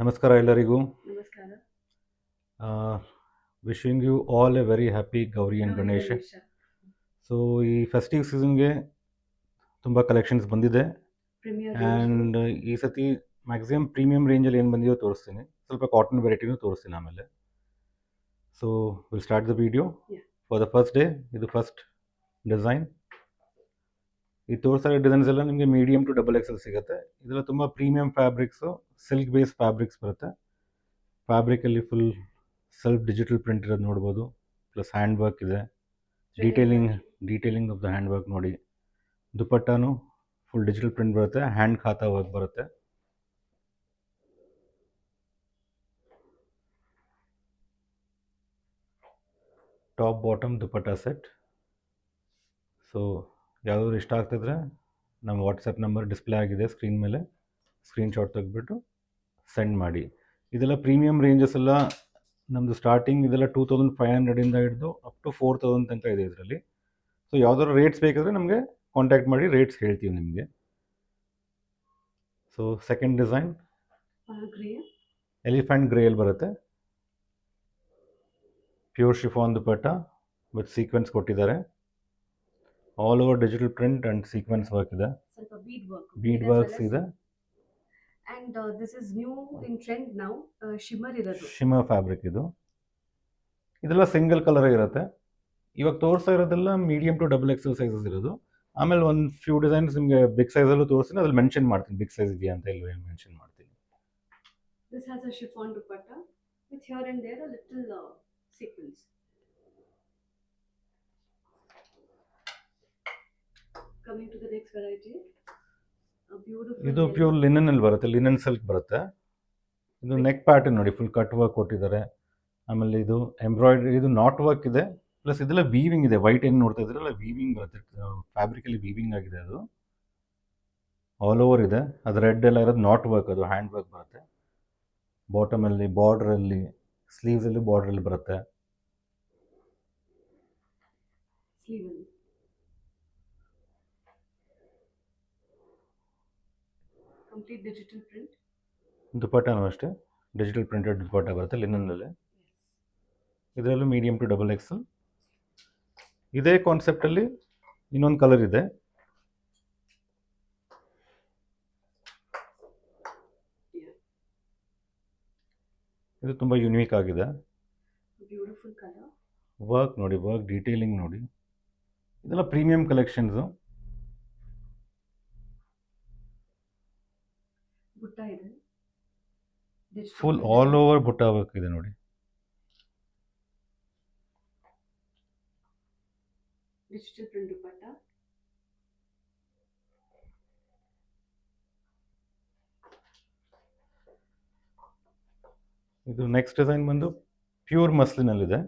ನಮಸ್ಕಾರ ಎಲ್ಲರಿಗೂ. ನಮಸ್ಕಾರ. Wishing you all a very happy Gauri and Ganesha. So ಈ ಫೆಸ್ಟಿವ್ ಸೀಸನ್ಗೆ ತುಂಬ ಕಲೆಕ್ಷನ್ಸ್ ಬಂದಿದೆ ಆ್ಯಂಡ್ ಈ ಸತಿ ಮ್ಯಾಕ್ಸಿಮಮ್ ಪ್ರೀಮಿಯಂ ರೇಂಜಲ್ಲಿ ಏನು ಬಂದಿದೆಯೋ ತೋರಿಸ್ತೀನಿ, ಸ್ವಲ್ಪ ಕಾಟನ್ ವೆರೈಟಿನೂ ತೋರಿಸ್ತೀನಿ ಆಮೇಲೆ. So will start the video. For the first day ಇದು ಫಸ್ಟ್ ಡಿಸೈನ್. ಈ ತೋರಿಸೋ ಡಿಸೈನ್ಸ್ ಎಲ್ಲ ನಿಮಗೆ ಮೀಡಿಯಮ್ ಟು ಡಬಲ್ ಎಕ್ಸೆಲ್ ಸಿಗುತ್ತೆ. ಇದೆಲ್ಲ ತುಂಬ premium fabrics, silk base fabrics ಬರುತ್ತೆ. ಫ್ಯಾಬ್ರಿಕಲ್ಲಿ ಫುಲ್ ಸೆಲ್ಫ್ ಡಿಜಿಟಲ್ ಪ್ರಿಂಟ್ ಇರೋದು ನೋಡ್ಬೋದು, ಪ್ಲಸ್ ಹ್ಯಾಂಡ್ ವರ್ಕ್ ಇದೆ. Detailing of the hand work ನೋಡಿ. ದುಪಟ್ಟಾನು ಫುಲ್ ಡಿಜಿಟಲ್ ಪ್ರಿಂಟ್ ಬರುತ್ತೆ, ಹ್ಯಾಂಡ್ ಖಾತಾ ವರ್ಕ್ ಬರುತ್ತೆ. Top bottom dupatta set. So ಯಾವುದಾದ್ರು ಇಷ್ಟ ಆಗ್ತಿದ್ರೆ ನಮ್ಮ ವಾಟ್ಸಪ್ ನಂಬರ್ ಡಿಸ್ಪ್ಲೇ ಆಗಿದೆ ಸ್ಕ್ರೀನ್ ಮೇಲೆ, ಸ್ಕ್ರೀನ್ಶಾಟ್ ತೆಗೆದ್ಬಿಟ್ಟು ಸೆಂಡ್ ಮಾಡಿ. ಇದೆಲ್ಲ ಪ್ರೀಮಿಯಂ ರೇಂಜಸ್ ಎಲ್ಲ ನಮ್ಮದು ಸ್ಟಾರ್ಟಿಂಗ್ ಇದೆಲ್ಲ 2500 ಹಿಡಿದು ಅಪ್ ಟು 4000 ತನಕ ಇದೆ ಇದರಲ್ಲಿ. ಸೊ ಯಾವ್ದಾದ್ರು ರೇಟ್ಸ್ ಬೇಕಾದರೆ ನಮಗೆ ಕಾಂಟ್ಯಾಕ್ಟ್ ಮಾಡಿ, ರೇಟ್ಸ್ ಹೇಳ್ತೀವಿ ನಿಮಗೆ. ಸೊ ಸೆಕೆಂಡ್ ಡಿಸೈನ್ ಎಲಿಫೆಂಟ್ ಗ್ರೇಯಲ್ಲಿ ಬರುತ್ತೆ. Pure chiffon dupatta with sequins ಕೊಟ್ಟಿದ್ದಾರೆ. All over digital print and sequins work ಇದೆ, ಬೀಡ್ ವರ್ಕ್ಸ್ ಇದೆ. And this is new in trend now, shimmer ಇರೋದು. ಶಿಮ್ಮರ್ ಫ್ಯಾಬ್ರಿಕ್ ಇದು. ಇದೆಲ್ಲ ಸಿಂಗಲ್ ಕಲರ್ ಇರುತ್ತೆ. ಇವಾಗ ತೋರಿಸ್ತಾ ಇರೋದೆಲ್ಲ medium to double XL sizes ಇರೋದು. ಆಮೇಲೆ ಒಂದು ಫ್ಯೂ ಡಿಸೈನ್ಸ್ ನಿಮಗೆ ಬಿಗ್ ಸೈಜಲ್ಲೂ ತೋರಿಸ್ತೀನಿ, ಅದ್ರಲ್ಲಿ ಮೆನ್ಷನ್ ಮಾಡ್ತೀನಿ ಬಿಗ್ ಸೈಜ್ ಇದೆಯಾ ಅಂತ ಇಲ್ವೇ ಮೆನ್ಷನ್ ಮಾಡ್ತೀನಿ. This has a chiffon dupatta with here and there a little sequins. Coming to the next variety, a beautiful. ಇದು ಪ್ಯೂರ್ ಲಿನನ್ ಅಲ್ಲಿ ಬರುತ್ತೆ, ಲಿನನ್ ಸಿಲ್ಕ್ ಬರುತ್ತೆ. ಇದು ನೆಕ್ ಪ್ಯಾಟರ್ನ್ ನೋಡಿ, ಫುಲ್ ಕಟ್ ವರ್ಕ್ ಕೊಟ್ಟಿದ್ದಾರೆ. ಆಮೇಲೆ ಇದು ಎಂಬ್ರಾಯ್ಡ್ರಿ, ಇದು ನಾಟ್ ವರ್ಕ್ ಇದೆ, ಪ್ಲಸ್ ಇದೆಲ್ಲ ವೀವಿಂಗ್ ಇದೆ. ವೈಟ್ ಏನು ನೋಡ್ತಾ ಇದ್ರಲ್ಲ ವೀವಿಂಗ್ ಬರುತ್ತೆ, ಫ್ಯಾಬ್ರಿಕಲ್ಲಿ ವೀವಿಂಗ್ ಆಗಿದೆ. ಅದು ಆಲ್ ಓವರ್ ಇದೆ. ಅದು ರೆಡ್ ಎಲ್ಲ ಇರೋದು ನಾಟ್ ವರ್ಕ್, ಅದು ಹ್ಯಾಂಡ್ ವರ್ಕ್ ಬರುತ್ತೆ. ಬಾಟಮಲ್ಲಿ ಬಾರ್ಡ್ರಲ್ಲಿ, ಸ್ಲೀವ್ಸಲ್ಲಿ ಬಾರ್ಡ್ರಲ್ಲಿ ಬರುತ್ತೆ. Complete digital print. ದುಪಟ್ಟಾನು ಅಷ್ಟೇ ಡಿಜಿಟಲ್ ಪ್ರಿಂಟೆಡ್ ದುಪಟ್ಟ ಬರುತ್ತೆ ಲಿನನ್ನಲ್ಲಿ. ಇದರಲ್ಲೂ ಮೀಡಿಯಮ್ ಟು ಡಬಲ್ ಎಕ್ಸೆಲ್. ಇದೇ ಕಾನ್ಸೆಪ್ಟಲ್ಲಿ ಇನ್ನೊಂದು ಕಲರ್ ಇದೆ. ಇದು ತುಂಬ ಯುನೀಕ್ ಆಗಿದೆ. Beautiful colour. ವರ್ಕ್ ನೋಡಿ, ವರ್ಕ್ ಡೀಟೇಲಿಂಗ್ ನೋಡಿ. ಇದೆಲ್ಲ ಪ್ರೀಮಿಯಂ ಕಲೆಕ್ಷನ್ಸು. ಬುಟ್ಟ ಇದೆ, full all over butta work ಇದೆ ನೋಡಿ. Digital print dupatta. ಇದು ನೆಕ್ಸ್ಟ್ ಡಿಸೈನ್ ಬಂದು ಪ್ಯೂರ್ ಮಸ್ಲಿನಲ್ಲಿದೆ,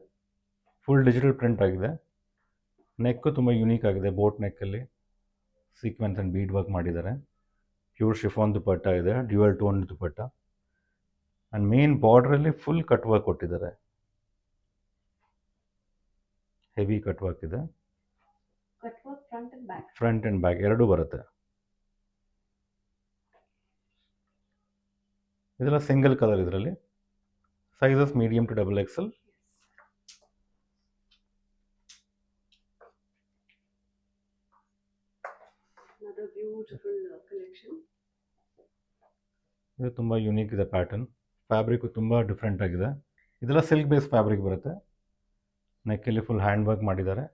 ಫುಲ್ ಡಿಜಿಟಲ್ ಪ್ರಿಂಟ್ ಆಗಿದೆ. ನೆಕ್ಕು ತುಂಬ ಯುನೀಕ್ ಆಗಿದೆ, ಬೋಟ್ ನೆಕ್ಕಲ್ಲಿ ಸೀಕ್ವೆನ್ಸ್ ಆ್ಯಂಡ್ ಬೀಡ್ ವರ್ಕ್ ಮಾಡಿದ್ದಾರೆ. ಪ್ಯೂರ್ ಶಿಫಾನ್ ದುಪಟ್ಟ ಇದೆ, dual tone dupatta. And main ಬಾರ್ಡ್ರಲ್ಲಿ ಫುಲ್ ಕಟ್ ವರ್ಕ್ ಕೊಟ್ಟಿದ್ದಾರೆ, ಹೆವಿ ಕಟ್ ವರ್ಕ್ ಇದೆ. ಫ್ರಂಟ್ ಆ್ಯಂಡ್ ಬ್ಯಾಕ್ ಎರಡೂ ಬರುತ್ತೆ. ಇದೆಲ್ಲ ಸಿಂಗಲ್ ಕಲರ್, ಇದರಲ್ಲಿ sizes medium to double XL. ಇದು ತುಂಬ ಯುನೀಕ್ ಇದೆ ಪ್ಯಾಟರ್ನ್. ಫ್ಯಾಬ್ರಿಕ್ ತುಂಬ ಡಿಫ್ರೆಂಟ್ ಆಗಿದೆ. ಇದೆಲ್ಲ ಸಿಲ್ಕ್ ಬೇಸ್ ಫ್ಯಾಬ್ರಿಕ್ ಬರುತ್ತೆ. ನೆಕ್ಕಲ್ಲಿ ಫುಲ್ ಹ್ಯಾಂಡ್ ವರ್ಕ್ ಮಾಡಿದ್ದಾರೆ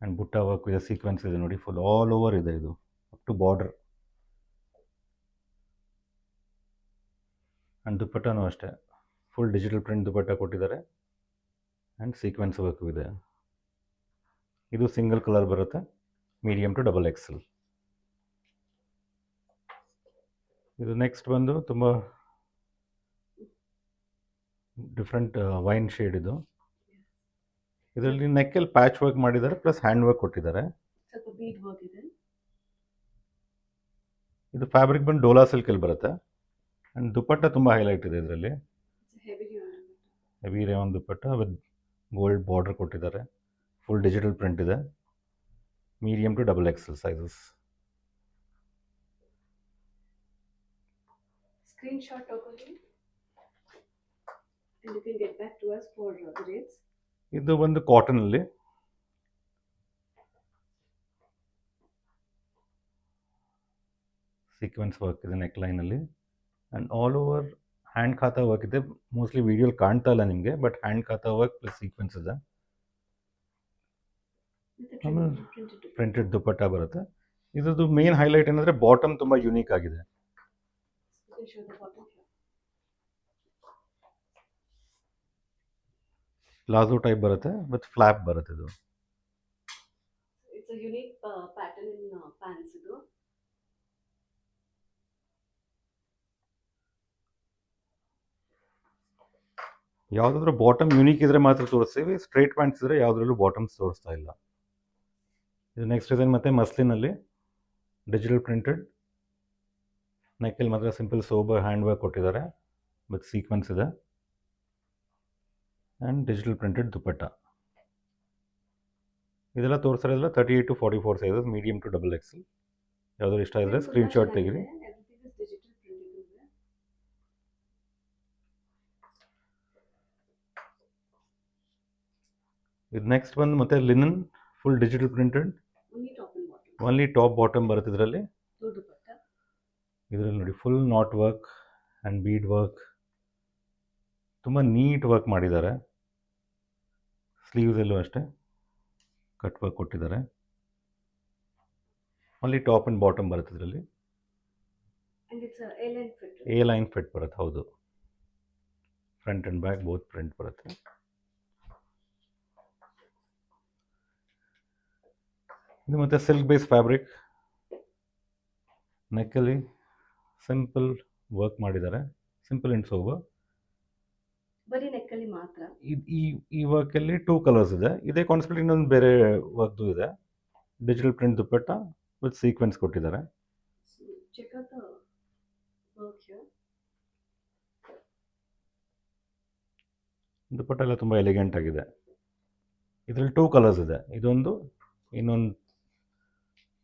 ಆ್ಯಂಡ್ ಬುಟ್ಟ ವರ್ಕ್ ಇದೆ, ಸೀಕ್ವೆನ್ಸ್ ಇದೆ ನೋಡಿ, ಫುಲ್ ಆಲ್ ಓವರ್ ಇದೆ. ಇದು ಅಪ್ ಟು ಬಾರ್ಡರ್. ಆ್ಯಂಡ್ ದುಪಟ್ಟನೂ ಅಷ್ಟೇ ಫುಲ್ ಡಿಜಿಟಲ್ ಪ್ರಿಂಟ್ ದುಪಟ್ಟ ಕೊಟ್ಟಿದ್ದಾರೆ ಆ್ಯಂಡ್ ಸೀಕ್ವೆನ್ಸ್ ವರ್ಕು ಇದೆ. ಇದು ಸಿಂಗಲ್ ಕಲರ್ ಬರುತ್ತೆ, ಮೀಡಿಯಮ್ ಟು ಡಬಲ್ ಎಕ್ಸೆಲ್. ಇದು ನೆಕ್ಸ್ಟ್ ಬಂದು ತುಂಬ ಡಿಫ್ರೆಂಟ್ ವೈನ್ ಶೇಡ್. ಇದು ಇದರಲ್ಲಿ ನೆಕ್ಕಲ್ಲಿ ಪ್ಯಾಚ್ ವರ್ಕ್ ಮಾಡಿದ್ದಾರೆ, ಪ್ಲಸ್ ಹ್ಯಾಂಡ್ ವರ್ಕ್ ಕೊಟ್ಟಿದ್ದಾರೆ. ಇದು ಫ್ಯಾಬ್ರಿಕ್ ಬಂದು ಡೋಲಾ ಸಿಲ್ಕಲ್ಲಿ ಬರುತ್ತೆ. ಆ್ಯಂಡ್ ದುಪಟ್ಟ ತುಂಬ ಹೈಲೈಟ್ ಇದೆ ಇದರಲ್ಲಿ. Heavy rayon dupatta with gold border ಕೊಟ್ಟಿದ್ದಾರೆ. ಫುಲ್ ಡಿಜಿಟಲ್ ಪ್ರಿಂಟ್ ಇದೆ, medium to double XL sizes. screenshot ತಗೊಳ್ಳಿ and you can get back to us for the rates. ಇದು ಒಂದು ಕಾಟನಲ್ಲಿ ಸೀಕ್ವೆನ್ಸ್ ವರ್ಕ್ ಇದೆ ನೆಕ್ ಲೈನಲ್ಲಿ ಆ್ಯಂಡ್ ಆಲ್ ಓವರ್ ಹ್ಯಾಂಡ್ ಖಾತಾ work ಇದೆ. Mostly ವಿಡಿಯೋಲಿ ಕಾಣ್ತಾ ಇಲ್ಲ ನಿಮಗೆ, ಬಟ್ ಹ್ಯಾಂಡ್ ಖಾತಾ ವರ್ಕ್ ಪ್ಲಸ್ ಸೀಕ್ವೆನ್ಸ್ ಇದೆ. With the ಆಮೇಲೆ printed dupatta. ಪ್ರಿಂಟೆಡ್ ದುಪ್ಪಟ್ಟ ಬರುತ್ತೆ. ಇದ್ರದ್ದು ಮೇನ್ ಹೈಲೈಟ್ ಏನಂದರೆ ಬಾಟಮ್ ತುಂಬ ಯುನೀಕ್ ಆಗಿದೆ. You can show the bottom here. Palazzo type ಬರುತ್ತೆ ವಿತ್ ಫ್ಲಾಪ್ ಬರುತ್ತೆ. ಇದು It's a unique pattern in pants ಇದು. ಯಾವುದಾದ್ರೂ ಬಾಟಮ್ ಯುನೀಕ್ ಇದ್ರೆ ಮಾತ್ರ ತೋರಿಸ್ತೀವಿ. ಸ್ಟ್ರೈಟ್ ಪ್ಯಾಂಟ್ಸ್ ಇದ್ರೆ ಯಾವುದ್ರಲ್ಲೂ ಬಾಟಮ್ಸ್ ತೋರಿಸ್ತಾ ಇಲ್ಲ. ಇದು ನೆಕ್ಸ್ಟ್ ಡಿಸೈನ್ ಮತ್ತೆ ಮಸ್ಲಿನಲ್ಲಿ ಡಿಜಿಟಲ್ ಪ್ರಿಂಟೆಡ್ ನೆಕ್ಕಲ್ಲಿ ಮಾತ್ರ ಸಿಂಪಲ್ ಸೋಬರ್ ಹ್ಯಾಂಡ್ ವರ್ಕ್ ಕೊಟ್ಟಿದ್ದಾರೆ ವಿತ್ ಸೀಕ್ವೆನ್ಸ್ ಇದೆ ಆ್ಯಂಡ್ ಡಿಜಿಟಲ್ ಪ್ರಿಂಟೆಡ್ ದುಪ್ಪಟ್ಟ. ಇದೆಲ್ಲ ತೋರಿಸ್ತಾರಲ್ಲ 38 to 44 sizes, medium to double XL. ಯಾವ್ದಾದ್ರು ಇಷ್ಟ ಇದ್ರೆ ಸ್ಕ್ರೀನ್ಶಾಟ್ ತೆಗೀರಿ. Everything is digital printed ಇದೆ. ಇದು ನೆಕ್ಸ್ಟ್ ಬಂದು ಮತ್ತೆ linen full digital printed, Only top and bottom. Only top bottom ಬರುತ್ತೆ ಇದರಲ್ಲಿ. So dupatta. ಇದರಲ್ಲಿ ನೋಡಿ full knot work and bead work, ತುಂಬ ನೀಟ್ ವರ್ಕ್ ಮಾಡಿದ್ದಾರೆ. ಸ್ಲೀವ್ಸಲ್ಲೂ ಅಷ್ಟೇ ಕಟ್ ವರ್ಕ್ ಕೊಟ್ಟಿದ್ದಾರೆ. ಓನ್ಲಿ ಟಾಪ್ ಆ್ಯಂಡ್ ಬಾಟಮ್ ಬರುತ್ತೆ ಇದರಲ್ಲಿ. And it's a A-line fit. A line fit ಬರುತ್ತೆ, ಹೌದು. Front and back both print ಬರುತ್ತೆ. ಇದು ಮತ್ತು ಸಿಲ್ಕ್ ಬೇಸ್ ಫ್ಯಾಬ್ರಿಕ್, ನೆಕ್ಕಲ್ಲಿ ಸಿಂಪಲ್ ವರ್ಕ್ ಮಾಡಿದ್ದಾರೆ, ಸಿಂಪಲ್ ಆ್ಯಂಡ್ ಸೋಬರ್. ಬರೀ ನೆಕ್ಕಲ್ಲಿ ಮಾತ್ರ. ಈ ವರ್ಕಲ್ಲಿ 2 ಕಲರ್ಸ್ ಇದೆ. ಇದೇ ಕಾನ್ಸೆಪ್ಟ್ ಇನ್ನೊಂದು ಬೇರೆ ವರ್ಕ್ದು ಇದೆ. Digital print dupatta with sequins ಕೊಟ್ಟಿದ್ದಾರೆ. So check out the work here. ದುಪ್ಪಟ್ಟ ಎಲ್ಲ ತುಂಬ ಎಲಿಗೆಂಟ್ ಆಗಿದೆ. ಇದರಲ್ಲಿ 2 ಕಲರ್ಸ್ ಇದೆ. ಇದೊಂದು, ಇನ್ನೊಂದು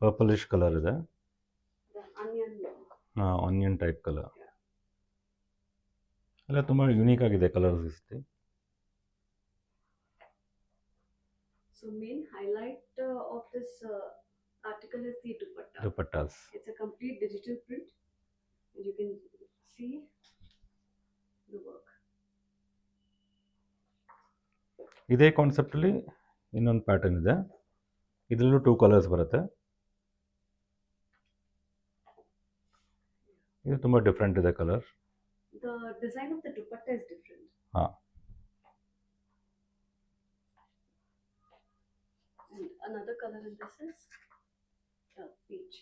ಪರ್ಪಲಿಶ್ ಕಲರ್ ಇದೆ. The onion. Onion type colour. ಎಲ್ಲ ತುಂಬ ಯುನೀಕ್ ಆಗಿದೆ ಕಲರ್ಸ್ ಈ ಸತಿ. So main highlight of this article is the dupatta. Dupattas. It's a complete digital print. And you can see the work. ಇದೇ ಕಾನ್ಸೆಪ್ಟಲ್ಲಿ ಇನ್ನೊಂದು ಪ್ಯಾಟರ್ನ್ ಇದೆ. ಇದರಲ್ಲೂ 2 ಕಲರ್ಸ್ ಬರುತ್ತೆ. ಇದು ತುಂಬ ಡಿಫ್ರೆಂಟ್ ಇದೆ colour. The design of the dupatta is different. ಹಾಂ. And another color in this is peach.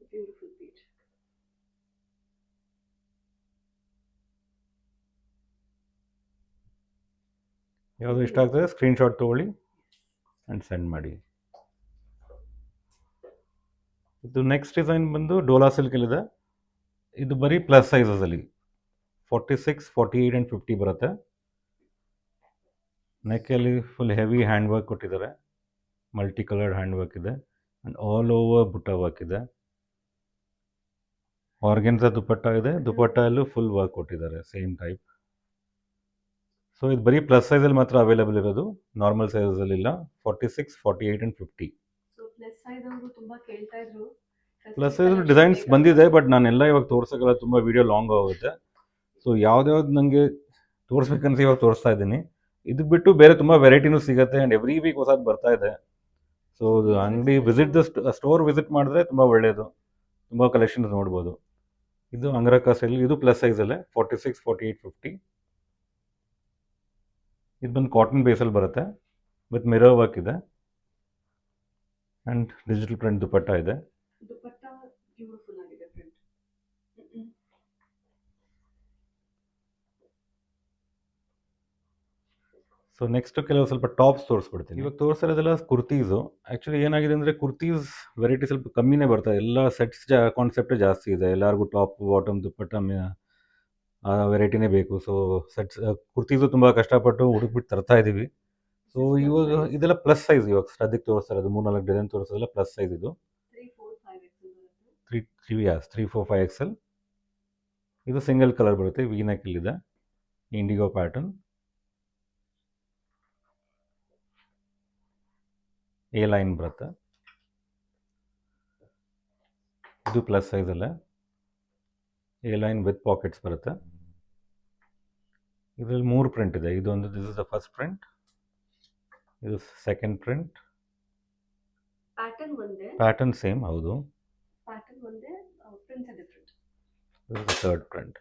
A beautiful peach. ಯಾವುದು ಇಷ್ಟ ಆಗ್ತದೆ ಸ್ಕ್ರೀನ್ಶಾಟ್ ತೊಗೊಳ್ಳಿ ಆ್ಯಂಡ್ ಸೆಂಡ್ ಮಾಡಿ. ಇದು ನೆಕ್ಸ್ಟ್ ಡಿಸೈನ್ ಬಂದು ಡೋಲಾ ಸಿಲ್ಕಲ್ಲಿದೆ. ಇದು ಬರೀ ಪ್ಲಸ್ ಸೈಜಸಲ್ಲಿ 46, 48 ಆ್ಯಂಡ್ 50 ಬರುತ್ತೆ. ನೆಕ್ಕಲ್ಲಿ ಫುಲ್ ಹೆವಿ ಹ್ಯಾಂಡ್ ವರ್ಕ್ ಕೊಟ್ಟಿದ್ದಾರೆ, ಮಲ್ಟಿ ಕಲರ್ಡ್ ಹ್ಯಾಂಡ್ ವರ್ಕ್ ಇದೆ and all over butta work ಇದೆ. ಆರ್ಗೆನ್ಸಾ ದುಪ್ಪಟ್ಟ ಇದೆ, ದುಪ್ಪಟ್ಟಲ್ಲೂ ಫುಲ್ ವರ್ಕ್ ಕೊಟ್ಟಿದ್ದಾರೆ ಸೇಮ್ ಟೈಪ್. ಸೊ ಇದು ಬರೀ ಪ್ಲಸ್ ಸೈಜಲ್ಲಿ ಮಾತ್ರ ಅವೈಲೇಬಲ್ ಇರೋದು, ನಾರ್ಮಲ್ ಸೈಜಲ್ಲಿ ಇಲ್ಲ. 46, 48 ಆ್ಯಂಡ್ 50. So plus size ಅವರು ತುಂಬಾ ಕೇಳ್ತಾ ಇದ್ರು. ಪ್ಲಸ್ ಸೈಜ್ ಡಿಸೈನ್ಸ್ ಬಂದಿದೆ, ಬಟ್ ನಾನೆಲ್ಲ ಇವಾಗ ತೋರ್ಸೋಕ್ಕಲ್ಲ, ತುಂಬ ವಿಡಿಯೋ ಲಾಂಗ್ ಆಗುತ್ತೆ. ಸೊ ಯಾವ್ದ್ಯಾವ್ದು ನನಗೆ ತೋರಿಸ್ಬೇಕಂತ ಇವಾಗ ತೋರಿಸ್ತಾ ಇದ್ದೀನಿ. ಇದಕ್ಕೆ ಬಿಟ್ಟು ಬೇರೆ ತುಂಬ ವೆರೈಟಿನೂ ಸಿಗುತ್ತೆ ಆ್ಯಂಡ್ ಎವ್ರಿ ವೀಕ್ ಹೊಸದು ಬರ್ತಾ ಇದೆ. ಸೊ ಅಂಗಡಿ ವಿಸಿಟ್ ಸ್ಟೋರ್ ವಿಸಿಟ್ ಮಾಡಿದ್ರೆ ತುಂಬ ಒಳ್ಳೆಯದು, ತುಂಬ ಕಲೆಕ್ಷನ್ಸ್ ನೋಡ್ಬೋದು. ಇದು ಅಂಗರಕ ಸ್ಟೈಲ್, ಇದು ಪ್ಲಸ್ ಸೈಜಲ್ಲೇ 46, 48, 50. ಇದು ಬಂದು ಕಾಟನ್ ಬೇಸಲ್ಲಿ ಬರುತ್ತೆ ವಿತ್ ಮಿರರ್ ವರ್ಕ್ ಇದೆ ಆ್ಯಂಡ್ ಡಿಜಿಟಲ್ ಪ್ರಿಂಟ್ ದುಪ್ಪಟ್ಟ ಇದೆ. ದುಪಟ್ಟಾ ಬ್ಯೂಟಿಫುಲ್ ಆಗಿದೆ ಪ್ರಿಂಟ್. ಸೊ ನೆಕ್ಸ್ಟ್ ಕೆಲವು ಸ್ವಲ್ಪ ಟಾಪ್ಸ್ ತೋರಿಸ್ಬಿಡ್ತೀನಿ. ಇವಾಗ ತೋರಿಸಿರೋದೆಲ್ಲ ಕುರ್ತೀಸು. ಆ್ಯಕ್ಚುಲಿ ಏನಾಗಿದೆ ಅಂದರೆ ಕುರ್ತೀಸ್ ವೆರೈಟಿ ಸ್ವಲ್ಪ ಕಮ್ಮಿನೇ ಬರ್ತದೆ. ಎಲ್ಲ ಸೆಟ್ಸ್ ಕಾನ್ಸೆಪ್ಟೇ ಜಾಸ್ತಿ ಇದೆ. ಎಲ್ಲರಿಗೂ ಟಾಪ್ ಬಾಟಮ್ ದುಪ್ಪಟ್ಟ ಆ ವೆರೈಟಿನೇ ಬೇಕು. ಸೊ ಸೆಟ್ಸ್ ಕುರ್ತೀಸು ತುಂಬ ಕಷ್ಟಪಟ್ಟು ಹುಡುಕ್ಬಿಟ್ಟು ತರ್ತಾ ಇದ್ದೀವಿ. ಸೊ ಇವಾಗ ಇದೆಲ್ಲ ಪ್ಲಸ್ ಸೈಜ್. ಇವಾಗ ಸದ್ಯಕ್ಕೆ ತೋರಿಸ್ತಾ ಇರೋದು 3-4 ಡಿಸೈನ್ ತೋರಿಸೋದೆಲ್ಲ ಪ್ಲಸ್ ಸೈಜ್. ಇದು 3, 4, 5 XL ಬರುತ್ತೆ. 3, 4, 5 XL. ಇದು ಸಿಂಗಲ್ ಕಲರ್ ಬರುತ್ತೆ, ವಿ ನೆಕ್ ಇಲ್ಲಿದೆ, ಇಂಡಿಗೋ ಪ್ಯಾಟರ್ನ್, ಎ ಲೈನ್ ಬರುತ್ತೆ. ಇದು ಪ್ಲಸ್ ಸೈಜಲ್ಲೇ ಎ ಲೈನ್ ವಿತ್ ಪಾಕೆಟ್ಸ್ ಬರುತ್ತೆ. ಇದರಲ್ಲಿ 3 ಪ್ರಿಂಟ್ ಇದೆ. ಇದೊಂದು, this is the first print, ಇದು ಸೆಕೆಂಡ್ ಪ್ರಿಂಟ್. ಪ್ಯಾಟರ್ನ್ ಒಂದೇ, ಪ್ಯಾಟರ್ನ್ ಸೇಮ್, ಹೌದು. ಪ್ಯಾಟರ್ನ್ ಒಂದೇ, prints different. This is the third print.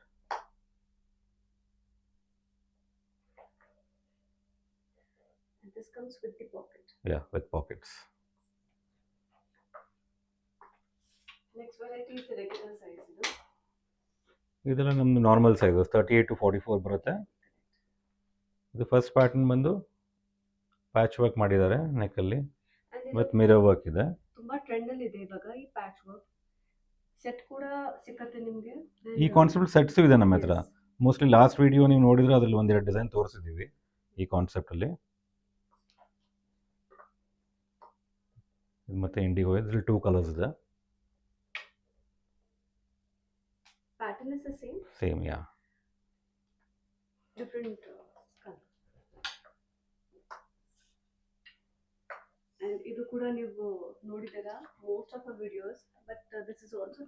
And this comes with the pocket. Yeah, with pockets. Next variety is the regular size. ಇದೆಲ್ಲ ನಮ್ಮದು normal size 38 to 44 ಬರುತ್ತೆ. ಇದು first pattern ಬಂದು patch work ಮಾಡಿದ್ದಾರೆ ನೆಕ್ಕಲ್ಲಿ, ಮತ್ತು mirror work ಇದೆ. ತುಂಬಾ trend ಅಲ್ಲಿ ಇದೆ ಇವಾಗ ಈ ಪ್ಯಾಚ್ ವರ್ಕ್. ಸೆಟ್ ಕೂಡ ಸಿಕ್ಕತ್ತೆ ನಿಮಗೆ. ಈ ಕಾನ್ಸೆಪ್ಟ್ ಸೆಟ್ಸು ಇದೆ ನಮ್ಮ ಹತ್ರ. ಮೋಸ್ಟ್ಲಿ ಲಾಸ್ಟ್ ವಿಡಿಯೋ ನೀವು ನೋಡಿದ್ರೆ ಅದರಲ್ಲಿ ಒಂದೆರಡು ಡಿಸೈನ್ ತೋರಿಸಿದ್ದೀವಿ ಈ ಕಾನ್ಸೆಪ್ಟಲ್ಲಿ. ಮತ್ತು ಇಂಡಿಗೋ ಇದರಲ್ಲಿ 2 ಕಲರ್ಸ್ ಇದೆ. Pattern is the same. Same, yeah. Different colour. And ಇದು ಕೂಡ ನೀವು ನೋಡಿದ್ದೀರಾ most of the videos, but this is also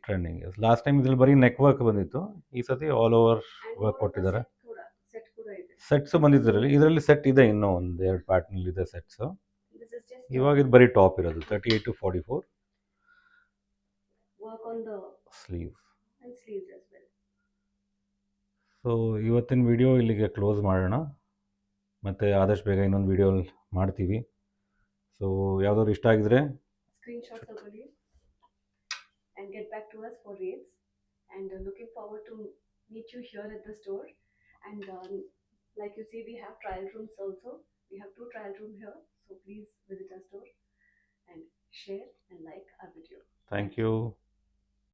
trending. Last time ಇದ್ರಲ್ಲಿ ಬರೀ ನೆಕ್ ವರ್ಕ್ ಬಂದಿತ್ತು, ಈ ಸತಿ ಆಲ್ ಓವರ್ ವರ್ಕ್ ಕೊಟ್ಟಿದ್ದಾರೆ. ಸೆಟ್ ಕೂಡ ಇದೆ. ಸೆಟ್ಸ್ ಬಂದಿದ್ದರಲ್ಲಿ ಇದರಲ್ಲಿ ಸೆಟ್ ಇದೆ, ಇನ್ನೂ ಒಂದು 2 ಪ್ಯಾಟರ್ನ್ ಇದೆ ಸೆಟ್ಸು. ಇವಾಗ ಇದು ಬರೀ ಟಾಪ್ ಇರೋದು 38 to 44. Work on the sleeves and sleeves as well. So ಇವತ್ತಿನ ವಿಡಿಯೋ ಇಲ್ಲಿಗೆ ಕ್ಲೋಸ್ ಮಾಡೋಣ, ಮತ್ತು ಆದಷ್ಟು ಬೇಗ ಇನ್ನೊಂದು ವಿಡಿಯೋ ಮಾಡ್ತೀವಿ. ಸೊ ಯಾವುದಾದ್ರು ಇಷ್ಟ ಆಗಿದ್ರೆ ಸ್ಕ್ರೀನ್ಶಾಟ್ ತಗೊಳ್ಳಿ and get back to us for rates, and looking forward to meet you here at the store. And like you see, we have trial rooms also. We have 2 trial rooms here, so please visit our store and share and like our video. Thank you.